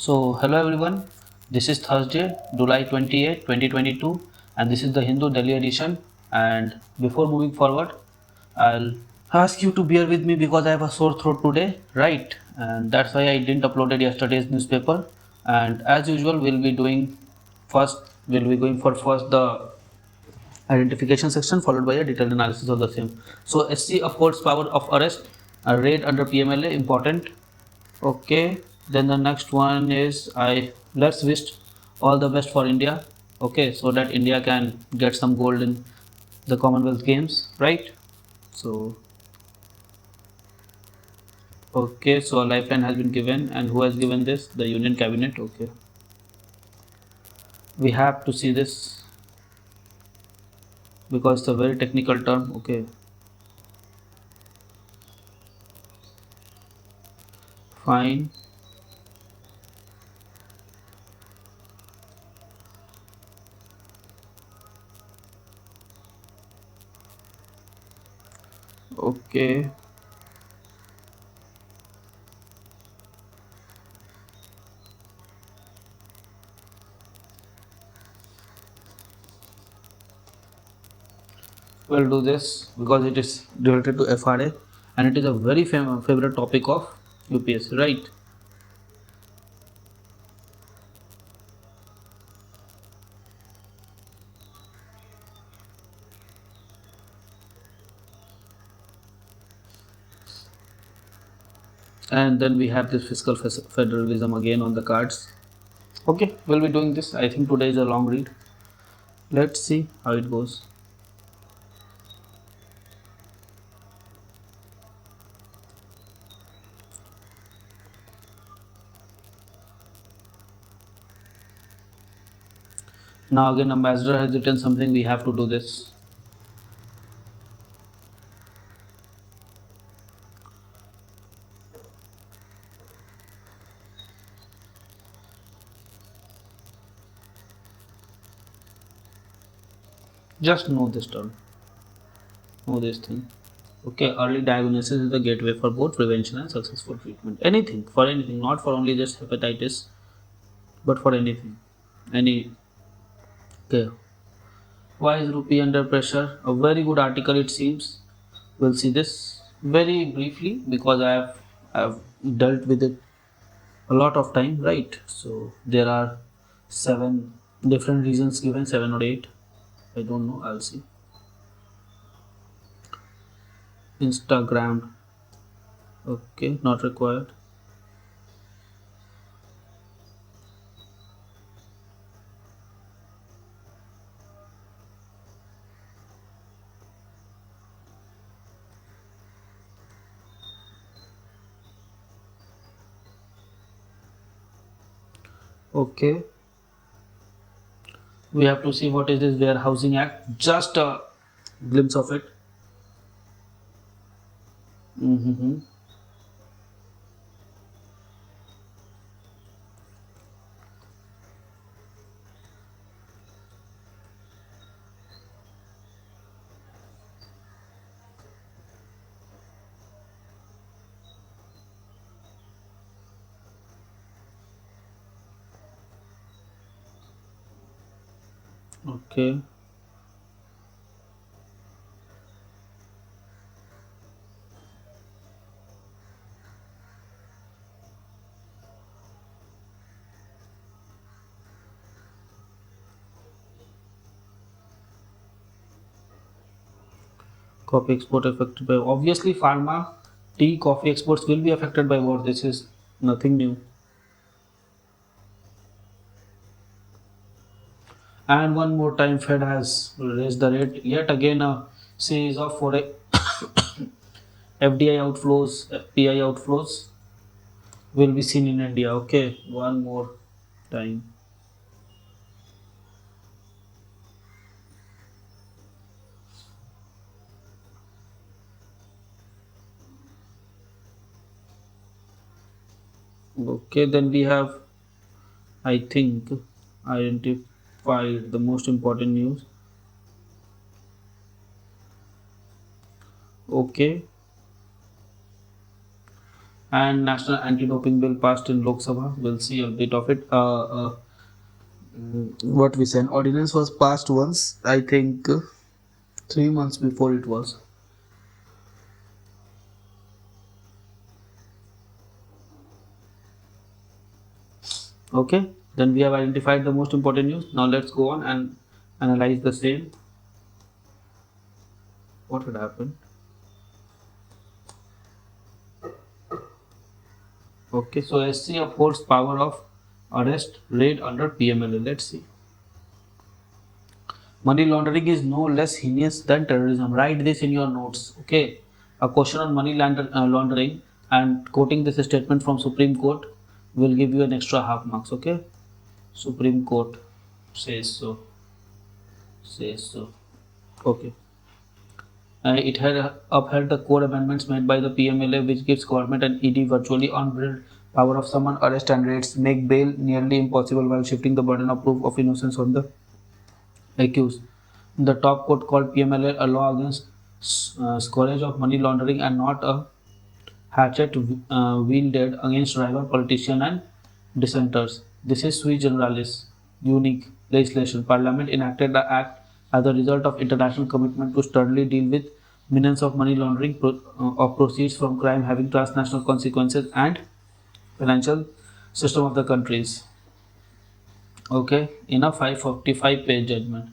So, hello everyone. This is Thursday, July 28, 2022, and this is the Hindu Delhi edition. And before moving forward, I'll ask you to bear with me because I have a sore throat today, right? And that's why I didn't upload yesterday's newspaper. And as usual, we'll be going for first the identification section followed by a detailed analysis of the same. So, SC of course, power of arrest, a raid under PMLA, important. Okay, then the next one is I let's wish all the best for India. Okay, so that India can get some gold in the Commonwealth Games, right? So okay, so a lifeline has been given, and who has given this? The Union Cabinet. Okay, we have to see this because it's a very technical term. Okay, fine. Okay, we'll do this because it is related to FRA and it is a very favorite topic of UPSC, right? And then we have this fiscal federalism again on the cards. Okay, we'll be doing this. I think today is a long read. Let's see how it goes. Now again, ambassador has written something. We have to do this. Just know this term. Know this thing. Okay, early diagnosis is the gateway for both prevention and successful treatment. Anything, for anything, not for only just hepatitis, but for anything. Any. Okay. Why is rupee under pressure? A very good article it seems. We'll see this very briefly because I've dealt with it a lot of time, right? So there are 7 different reasons given, 7 or 8. I don't know. I'll see. Instagram. Okay, not required. Okay, we have to see what is this Warehousing Act. Just a glimpse of it. Mm-hmm. Okay. Coffee export affected by obviously pharma, tea, coffee exports will be affected by war. This is nothing new. And one more time, Fed has raised the rate yet again. A series of foreign FDI outflows, FPI outflows will be seen in India. Okay, one more time. Okay, then we have, I think, identified the most important news. Okay, And National Anti-Doping Bill passed in Lok Sabha. We'll see a bit of it. What we said, ordinance was passed once, I think 3 months before it was. Okay, then we have identified the most important news. Now let's go on and analyze the same. What had happened? Okay, so SC upholds power of arrest raid under PMLA. Let's see. Money laundering is no less heinous than terrorism. Write this in your notes. Okay, a question on money laundering and quoting this statement from Supreme Court will give you an extra half marks. Okay, Supreme Court says so. Says so. Okay. It had upheld the core amendments made by the PMLA, which gives government and ED virtually unbridled power of summon, arrest, and raids, make bail nearly impossible while shifting the burden of proof of innocence on the accused. The top court called PMLA a law against scourge of money laundering and not a hatchet wielded against rival politicians and dissenters. This is sui generalis, unique legislation. Parliament enacted the act as a result of international commitment to sternly deal with menace of money laundering of proceeds from crime having transnational consequences and financial system of the countries. Okay, in a 545-page judgment.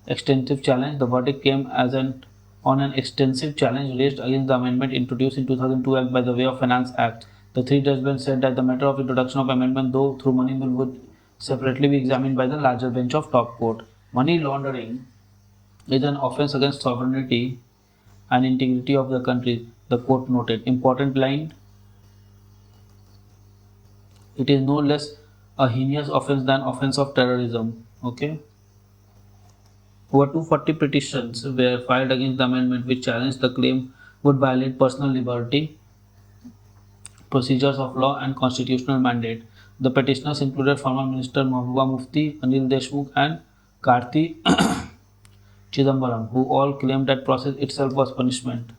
Extensive challenge. The verdict came as on an extensive challenge raised against the amendment introduced in 2002 Act by the Way of Finance Act. The three judgments said that the matter of introduction of amendment, though through money bill, would separately be examined by the larger bench of top court. Money laundering is an offence against sovereignty and integrity of the country, the court noted. Important line, it is no less a heinous offence than offence of terrorism. Okay. Over 240 petitions were filed against the amendment, which challenged the claim would violate personal liberty, procedures of law, and constitutional mandate. The petitioners included former Minister Mahbooba Mufti, Anil Deshmukh, and Karti Chidambaram, who all claimed that process itself was punishment.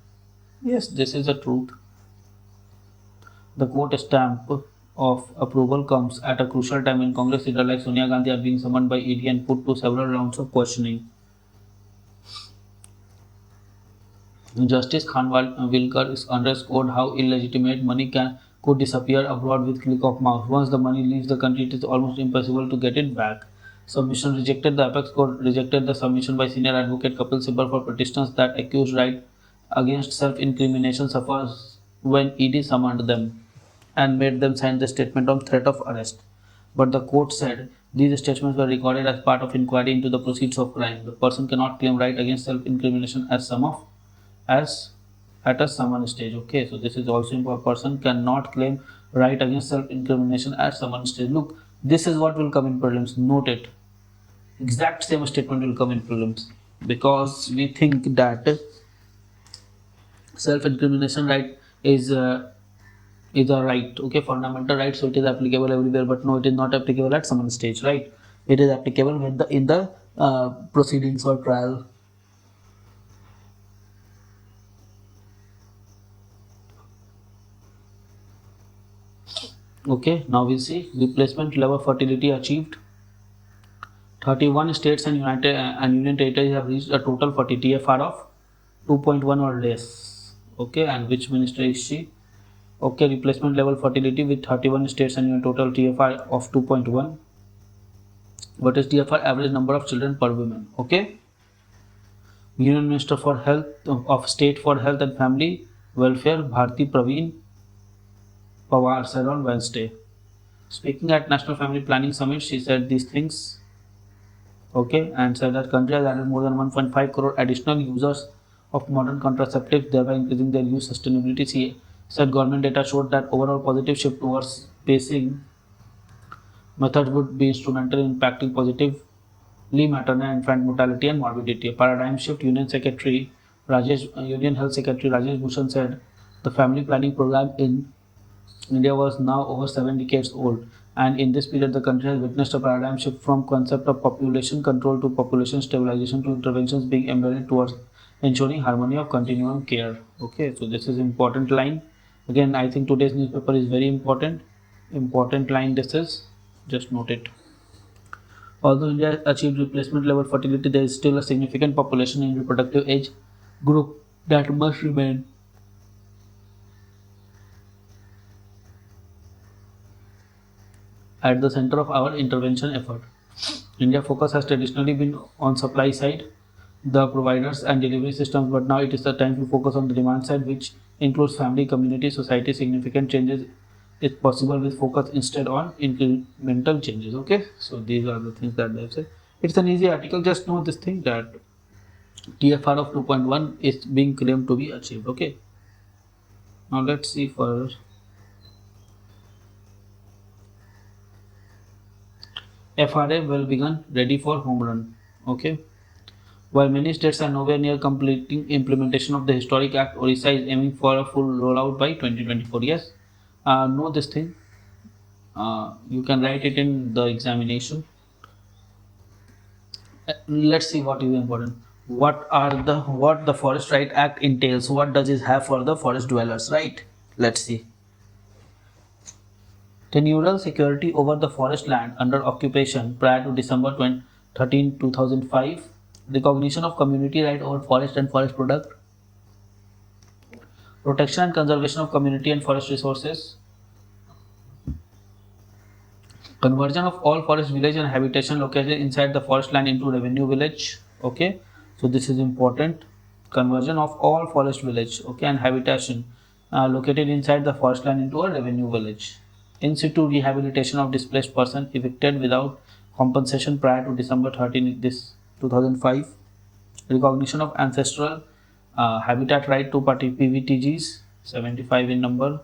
Yes, this is the truth. The court stamp of approval comes at a crucial time when Congress leaders like Sonia Gandhi are being summoned by ED and put to several rounds of questioning. Justice Khanwilkar underscored how illegitimate money could disappear abroad with click of mouse. Once the money leaves the country, it is almost impossible to get it back. Submission rejected. The apex court rejected the submission by senior advocate Kapil Sibal for petitions that accused right against self-incrimination suffers when ED summoned them and made them sign the statement on threat of arrest. But the court said these statements were recorded as part of inquiry into the proceeds of crime. The person cannot claim right against self-incrimination as at a summon stage. Okay, so this is also important. A person cannot claim right against self-incrimination at summon stage. Look, this is what will come in prelims. Note it. Exact same statement will come in prelims because we think that self-incrimination right is a right, okay, fundamental right, so it is applicable everywhere. But no, it is not applicable at summon stage, right? It is applicable when in the proceedings or trial. Okay, now we see replacement level fertility achieved. 31 states and Union Territories have reached a total fertility TFR of 2.1 or less. Okay, and which minister is she? Okay, replacement level fertility with 31 states and Union total TFR of 2.1. What is TFR? Average number of children per woman. Okay. Union Minister for Health of State for Health and Family Welfare Bharti Praveen Pawar said on Wednesday. Speaking at National Family Planning Summit, she said these things. Okay, and said that country has added more than 1.5 crore additional users of modern contraceptives, thereby increasing their use sustainability. She said government data showed that overall positive shift towards spacing methods would be instrumental in impacting positively maternal and infant mortality and morbidity. A paradigm shift. Union Health Secretary Rajesh Bhushan said the family planning program in India was now over 7 decades old, and in this period the country has witnessed a paradigm shift from concept of population control to population stabilization to interventions being embedded towards ensuring harmony of continuum care. Okay, so this is important line. Again, I think today's newspaper is very important line this is, just note it. Although India achieved replacement level fertility, there is still a significant population in reproductive age group that must remain at the center of our intervention effort. India focus has traditionally been on supply side, the providers and delivery systems, but now it is the time to focus on the demand side, which includes family, community, society. Significant changes is possible with focus instead on incremental changes. Okay, so these are the things that they have said. It's an easy article. Just know this thing that TFR of 2.1 is being claimed to be achieved. Okay, now let's see for FRA will begin ready for home run. Okay. While many states are nowhere near completing implementation of the historic act, Orissa is aiming for a full rollout by 2024. Yes, know this thing. You can write it in the examination. Let's see what is important. What the Forest Right Act entails? What does it have for the forest dwellers? Right. Let's see. Tenurial security over the forest land under occupation prior to December 13, 2005. Recognition of community right over forest and forest product. Protection and conservation of community and forest resources. Conversion of all forest village and habitation located inside the forest land into revenue village. Okay, so this is important. Conversion of all forest village, okay, and habitation located inside the forest land into a revenue village. In situ rehabilitation of displaced person evicted without compensation prior to December 13 this 2005. Recognition of ancestral habitat right to party PVTGs 75 in number.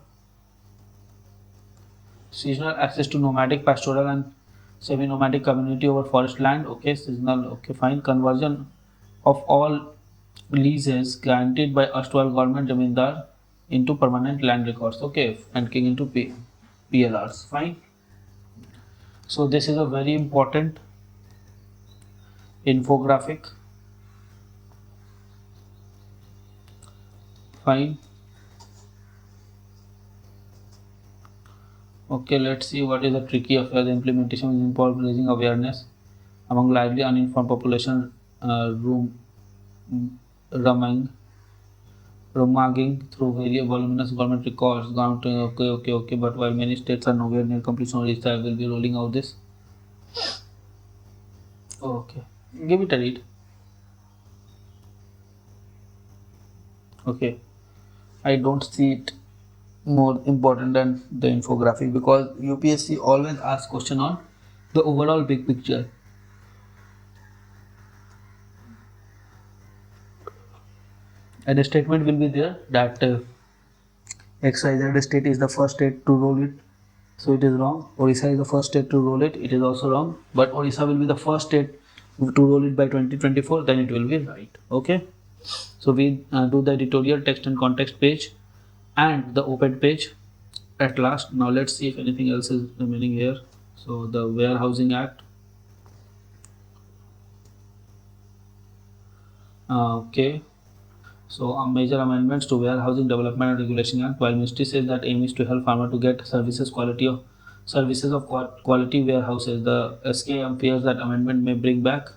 Seasonal access to nomadic, pastoral and semi-nomadic community over forest land. Okay, seasonal. Okay, fine. Conversion of all leases granted by erstwhile government zamindar into permanent land records. Okay, and king into PLRs. Fine. So this is a very important infographic. Fine. Okay, let's see what is the tricky affair. The implementation will involve raising awareness among largely uninformed population, rummaging through various voluminous government records. Okay. But while many states are nowhere near completion, Odisha will be rolling out this. Okay, give it a read. Okay, I don't see it more important than the infographic because UPSC always asks question on the overall big picture. And a statement will be there that XYZ state is the first state to roll it, so it is wrong. Orissa is the first state to roll it, it is also wrong. But Orissa will be the first state to roll it by 2024, then it will be right. Okay, so we do the editorial text and context page and the op-ed page at last. Now let's see if anything else is remaining here. So the Warehousing Act. Okay, so major amendments to Warehousing Development and Regulation Act. While Ministry says that aim is to help farmer to get services of quality warehouses, the SKM fears that amendment may bring back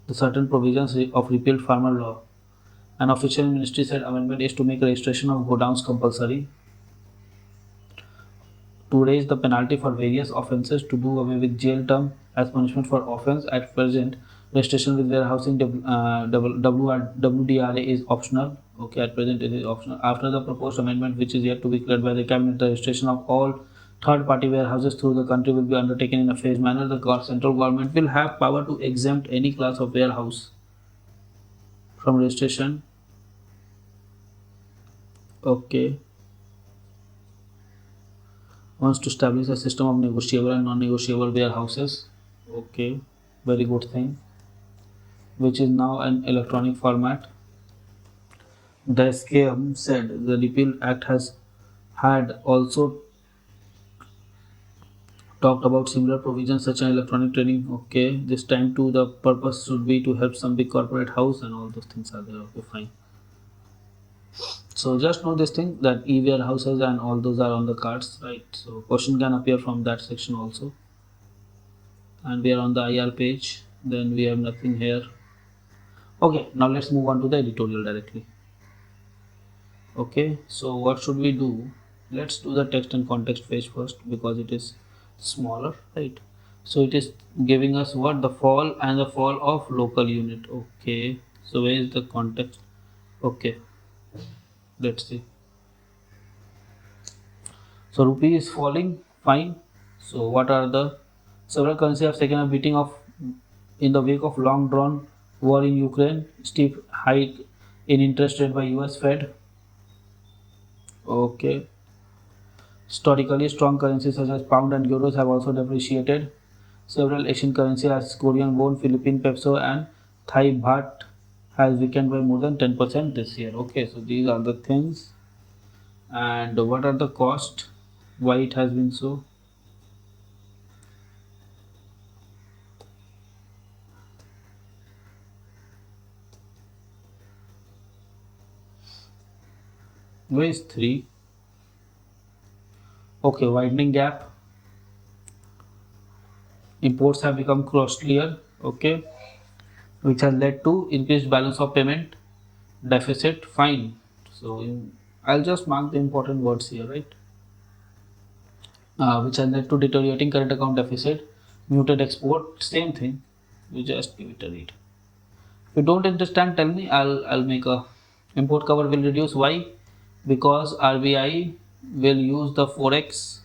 the certain provisions of repealed farmer law. An official ministry said amendment is to make registration of godowns compulsory, to raise the penalty for various offences, to do away with jail term as punishment for offence. At present, registration with warehousing WDRA is optional. Okay, at present it is optional. After the proposed amendment, which is yet to be cleared by the cabinet, the registration of all third-party warehouses through the country will be undertaken in a phased manner. The central government will have power to exempt any class of warehouse from registration. Okay. Wants to establish a system of negotiable and non-negotiable warehouses. Okay, very good thing. Which is now an electronic format. The SKM said the Repeal Act had also talked about similar provisions such as electronic trading. Okay, this time too the purpose should be to help some big corporate house and all those things are there. Okay, fine. So just know this thing that e-warehouses and all those are on the cards, right? So question can appear from that section also. And we are on the IR page. Then we have nothing here. Okay, now let's move on to the editorial directly. Okay, so what should we do? Let's do the text and context page first because it is smaller, right? So it is giving us what? The fall and the fall of local unit. Okay, so where is the context? Okay, let's see. So rupee is falling, fine. So what are the several currencies have taken a beating of in the wake of long drawn war in Ukraine, steep hike in interest rate by US Fed. Okay. Historically strong currencies such as pound and euros have also depreciated. Several Asian currencies as Korean won, Philippine peso and Thai baht has weakened by more than 10% this year. Okay, so these are the things. And what are the cost? Why it has been so? Where is 3? Okay, widening gap. Imports have become costlier. Okay, which has led to increased balance of payment deficit. Fine. So I'll just mark the important words here, right? Which has led to deteriorating current account deficit, muted export. Same thing. You just give it a read. If you don't understand, tell me. I'll make a import cover will reduce. Why? Because RBI will use the forex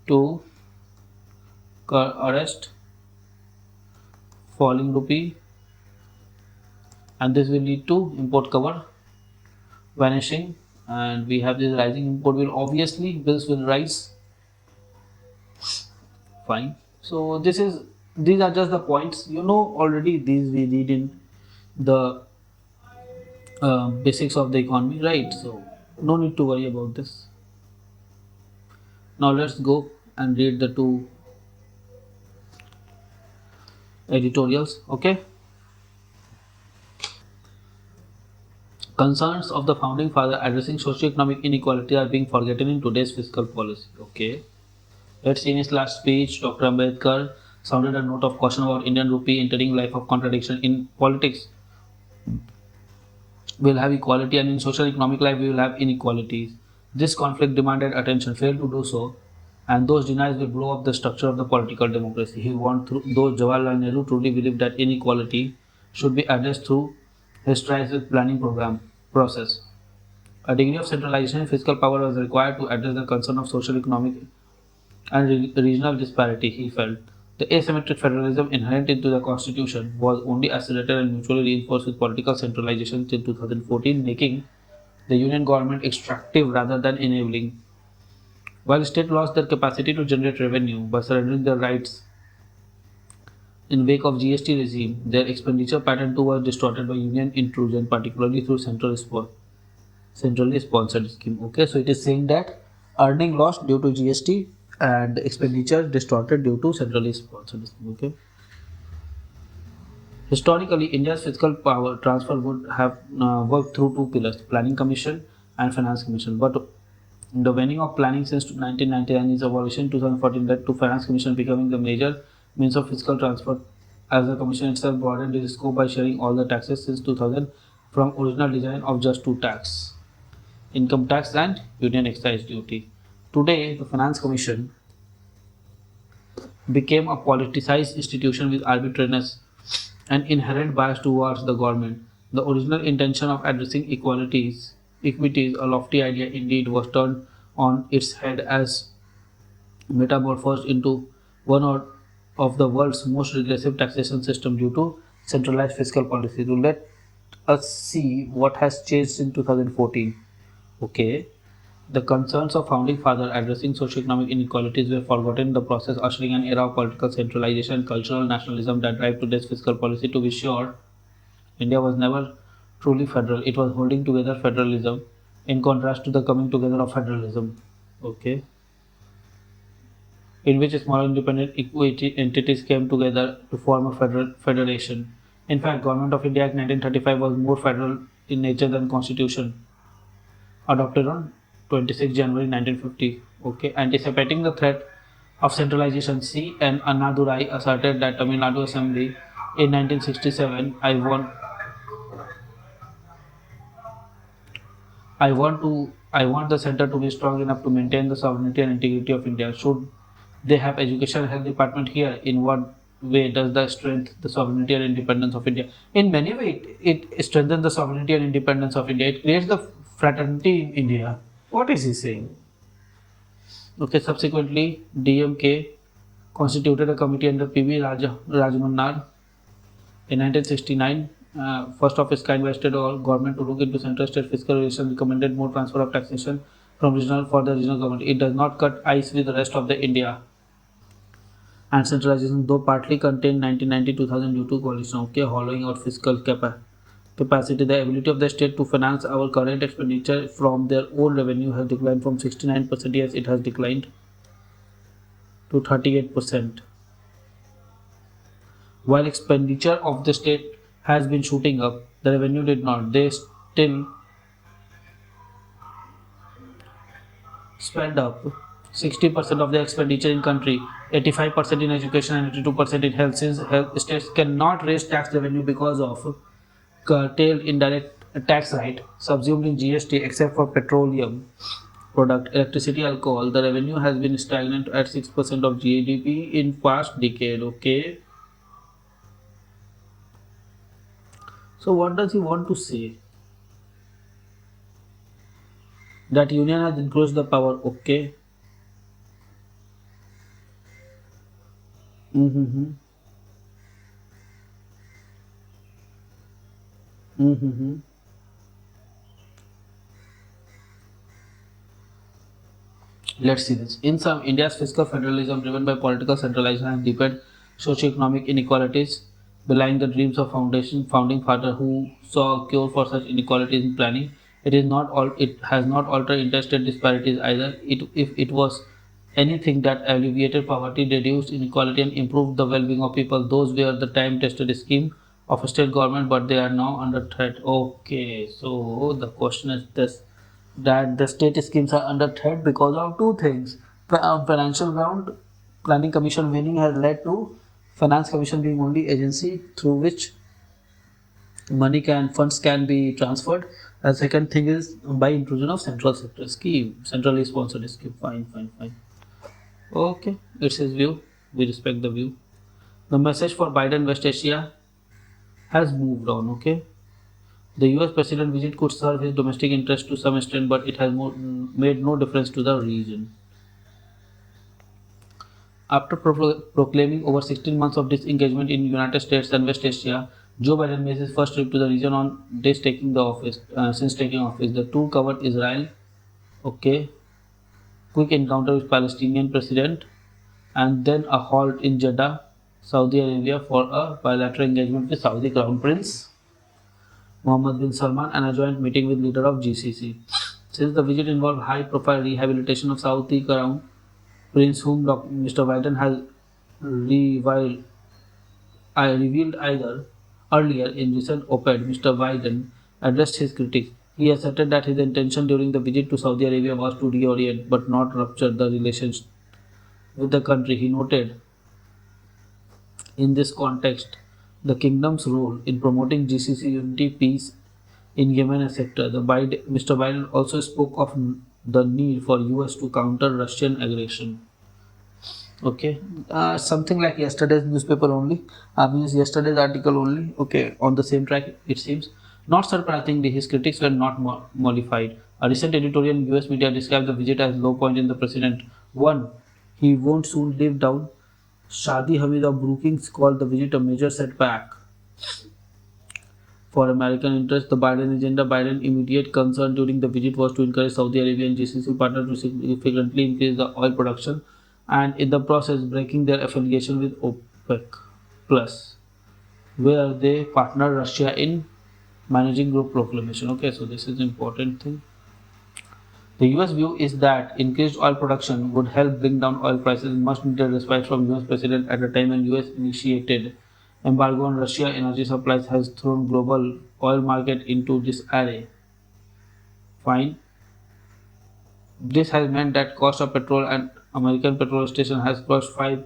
to arrest falling rupee, and this will lead to import cover vanishing, and we have this rising import will obviously bills will rise. Fine. So these are just the points, you know, already these we read in the basics of the economy, right? So no need to worry about this. Now let's go and read the two editorials. Okay. Concerns of the founding father addressing socio-economic inequality are being forgotten in today's fiscal policy. Okay. Let's see, in his last speech, Dr. Ambedkar sounded a note of caution about Indian rupee entering life of contradiction. In politics, we'll have equality, and in social economic life, we will have inequalities. This conflict demanded attention, failed to do so, and those denials will blow up the structure of the political democracy. He warned those Jawaharlal Nehru truly believed that inequality should be addressed through his strategic planning program process. A degree of centralization in fiscal power was required to address the concern of social economic and regional disparity. He felt the asymmetric federalism inherent into the constitution was only accelerated and mutually reinforced with political centralization till 2014, making the union government extractive rather than enabling. While states lost their capacity to generate revenue by surrendering their rights in wake of GST regime, their expenditure pattern too was distorted by union intrusion, particularly through centrally sponsored scheme. Okay, so it is saying that earning lost due to GST and expenditure distorted due to centrally sponsored scheme. Okay. Historically, India's fiscal power transfer would have worked through two pillars: Planning Commission and Finance Commission. But the waning of planning since 1999 is abolition 2014 led to Finance Commission becoming the major means of fiscal transfer, as the Commission itself broadened its scope by sharing all the taxes since 2000 from original design of just two taxes: income tax and union excise duty. Today, the Finance Commission became a politicized institution with arbitrariness and inherent bias towards the government. The original intention of addressing equities, a lofty idea indeed, was turned on its head as metamorphosed into of the world's most regressive taxation system due to centralized fiscal policy. So let us see what has changed in 2014. Okay. The concerns of founding father addressing socio-economic inequalities were forgotten in the process, ushering an era of political centralization and cultural nationalism that drive today's fiscal policy. To be sure, India was never truly federal. It was holding together federalism in contrast to the coming together of federalism. Okay. In which smaller independent equity entities came together to form a federation. In fact, Government of India Act 1935 was more federal in nature than Constitution adopted on 26 January 1950. Okay, anticipating the threat of centralization, C. N. Annadurai asserted that Tamil Nadu Assembly in 1967, I want the center to be strong enough to maintain the sovereignty and integrity of India. Should they have education and health department here? In what way does that strengthen the sovereignty and independence of India? In many ways, it strengthens the sovereignty and independence of India. It creates the fraternity in India. What is he saying? Okay, subsequently, DMK constituted a committee under P.V. Rajmannar in 1969, first of its kind by state government to look into central-state fiscal relations, recommended more transfer of taxation from regional for the regional government. It does not cut ice with the rest of the India. And centralization, though partly contained 1990-2000 due to coalition, okay, hollowing out fiscal capacity. The ability of the state to finance our current expenditure from their own revenue has declined from 69%, yes, it has declined to 38%. While expenditure of the state has been shooting up, the revenue did not. They still spend up 60% of the expenditure in country, 85% in education and 82% in health. Since health states cannot raise tax revenue because of curtailed indirect tax rate subsumed in GST except for petroleum product, electricity, alcohol, the revenue has been stagnant at 6% of GDP in past decade. Okay. So what does he want to say? That union has increased the power. Okay. Mm-hmm. Mm-hmm. Let's see this. In some, India's fiscal federalism, driven by political centralization, has deepened socio-economic inequalities, belying the dreams of founding father who saw a cure for such inequalities in planning. It is not all. It has not altered interstate disparities either. If it was anything that alleviated poverty, reduced inequality, and improved the well-being of people, those were the time-tested scheme of a state government, but they are now under threat. Okay, so the question is this: that the state schemes are under threat because of two things. Financial ground, planning commission winning has led to finance commission being only agency through which funds can be transferred. And second thing is by intrusion of central sector scheme, centrally sponsored scheme. Fine. Okay, it's his view. We respect the view. The message for Biden West Asia has moved on. Okay. The US president visit could serve his domestic interest to some extent, but it has made no difference to the region. After proclaiming over 16 months of disengagement in United States and West Asia, Joe Biden made his first trip to the region on days taking the office. Since taking office, the tour covered Israel, okay, quick encounter with Palestinian president, and then a halt in Jeddah, Saudi Arabia, for a bilateral engagement with Saudi Crown Prince Mohammed bin Salman and a joint meeting with leader of GCC. Since the visit involved high-profile rehabilitation of Saudi Crown Prince, whom Mr. Biden has revealed either earlier in recent op-ed, Mr. Biden addressed his critics. He asserted that his intention during the visit to Saudi Arabia was to reorient but not rupture the relations with the country. He noted, in this context, the kingdom's role in promoting GCC unity, peace in Yemen, etc. Mr. Biden also spoke of the need for US to counter Russian aggression. Okay, something like yesterday's newspaper only. Means yesterday's article only. Okay, on the same track it seems. Not surprisingly, his critics were not mollified. A recent editorial in US media described the visit as low point in the president. One, he won't soon live down. Shadi Hamid of Brookings called the visit a major setback for American interests. The Biden agenda. Biden's immediate concern during the visit was to encourage Saudi Arabia and GCC partners to significantly increase the oil production and in the process breaking their affiliation with OPEC Plus, where they partner Russia in managing group proclamation. Okay, so this is important thing. The US view is that increased oil production would help bring down oil prices, much needed respite from US president at a time when US initiated Embargo on Russia energy supplies has thrown global oil market into disarray. Fine. This has meant that cost of petrol at American petrol station has crossed $5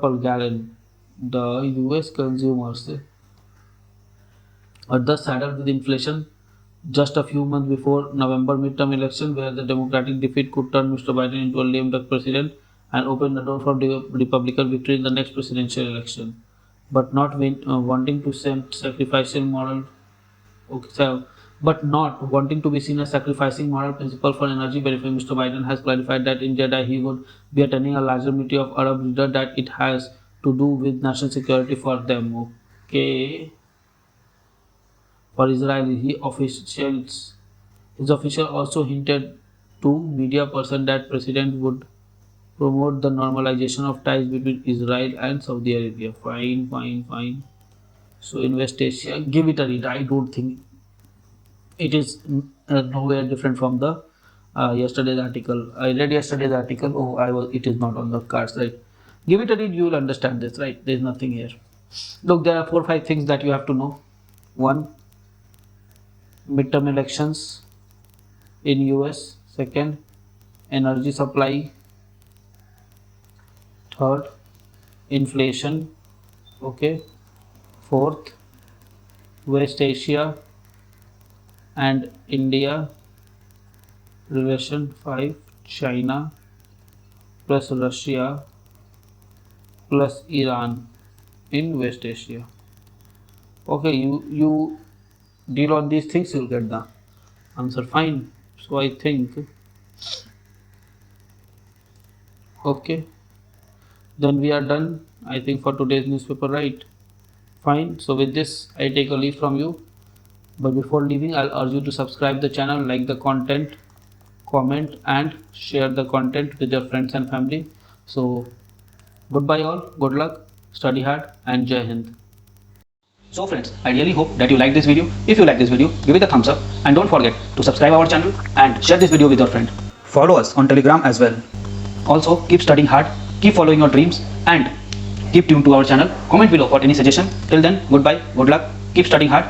per gallon. The US consumers are thus saddled with inflation just a few months before November midterm election, where the Democratic defeat could turn Mr. Biden into a lame duck president and open the door for Republican victory in the next presidential election. But not wanting to send sacrificial moral, okay, but not wanting to be seen as sacrificing moral principle for energy benefit, Mr. Biden has clarified that in Jeddah he would be attending a larger meeting of Arab leaders that it has to do with national security for them. Okay. For Israel, his official also hinted to media person that president would promote the normalization of ties between Israel and Saudi Arabia. Fine, fine, fine. So in West Asia, give it a read. I don't think it is nowhere different from the yesterday's article. I read yesterday's article. Oh, It is not on the cards, right? Give it a read. You will understand this, right? There is nothing here. Look, there are 4 or 5 things that you have to know. One, midterm elections in US. Second, energy supply. Third, inflation. Okay. Fourth, West Asia and India relation. 5, China plus Russia plus Iran in West Asia. Okay, you deal on these things, you'll get the answer. Fine. So I think, okay, then we are done, I think, for today's newspaper, right? Fine. So with this, I take a leave from you. But before leaving, I'll urge you to subscribe the channel, like the content, comment and share the content with your friends and family. So goodbye all, good luck, study hard and Jai Hind. So friends, I really hope that you like this video. If you like this video, give it a thumbs up and don't forget to subscribe our channel and share this video with your friend. Follow us on Telegram as well. Also, keep studying hard, keep following your dreams and keep tuned to our channel. Comment below for any suggestion. Till then, goodbye, good luck, keep studying hard.